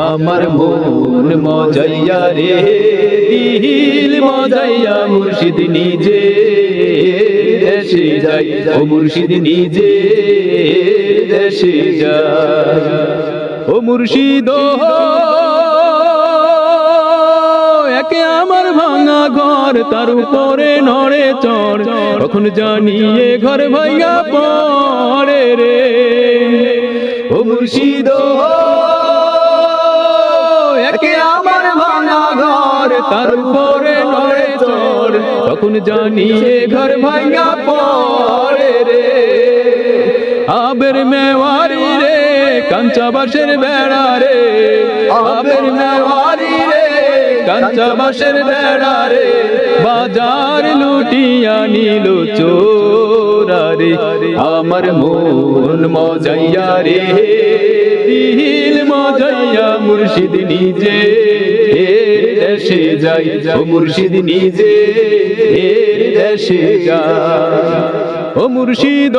আমার মন মজাইয়া রে দিল মজাইয়া মুর্শিদ নিজে দেশে যাই ও মুর্শিদ নিজে দেশে যায় ও মুর্শিদ একে আমার ভাঙা ঘর তার উপরে নড়ে চড় কখন জানিয়ে ঘর ভাঙা পড়ে রে ও মুর্শিদ একে আমার ভাঙা ঘর তার উপরে নড়ে চড় কখন জানিয়ে ঘর ভাঙা পড়ে রে আবের মেওয়ারি রে কাঞ্চা বাঁশের বেড়া রে আবের মেওয়ারি রে কাঞ্চা বাঁশের বেড়া রে বাজার লুটিয়া নিল চোরা রে আমার মন মজাইয়া রে দিল মজাইয়া মুর্শিদ নিজে দেশে যাই ও মুর্শিদ নিজে দেশে যায় ও মুর্শিদ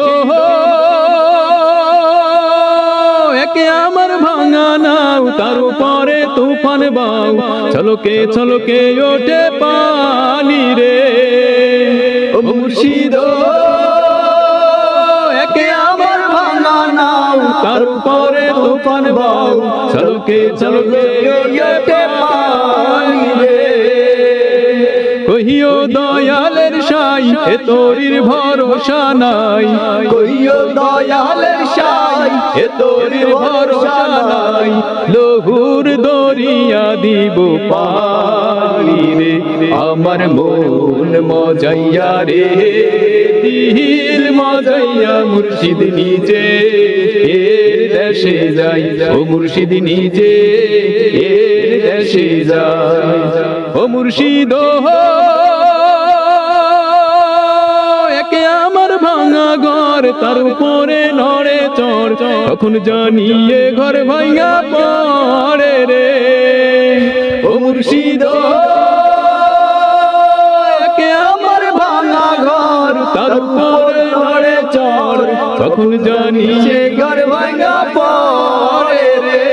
একে আমার ভাঙা নাও তার উপরে তুফান বাও ছলকে ওঠে পানি রে ও মুর্শিদ একে আমার ভাঙা নাও তার উপরে তুফান বাও ছলকে ওঠে পানি রে কহিও দয়ালের সাই এ তোরির ভরসা নাই কহিও দয়ালের সাই এ তোরির ভরসা নাই লহুর দরিয়া দিব পানি রে আমার মন মজাইয়া রে দিল মজাইয়া মুর্শিদ নিজে দেশে যাই ও মুর্শিদ নিজে দেশে যাই ও মুর্শিদ একে আমার ভাঙা ঘর তার উপরে নড়ে চড় তখন জানিয়ে ঘর ভাঙা পড়ে রে ও মুর্শিদ একে আমার ভাঙা ঘর তার উপরে নড়ে চড় তখন জানিয়ে ঘর ভাঙা পড়ে রে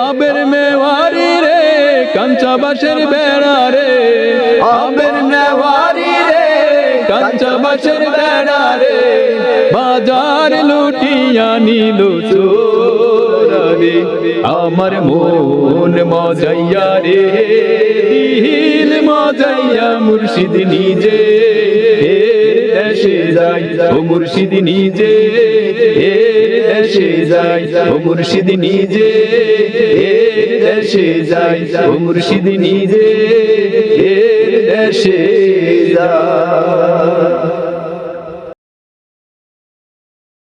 আবের মেওয়ারি রে কাঞ্চা বাঁশের বেড়া রে আবের মেওয়ারি রে কাঞ্চা বাঁশের বেড়া রে বাজার লুটিয়া নিল চোরা রে আমার মন মজাইয়া রে দিল মজাইয়া মুর্শিদ নিজে দেশে যাই ও মুর্শিদ নিজে দেশে যাই ও মুর্শিদ নিজে দেশে যাই ও মুর্শিদ নিজে দেশে যায়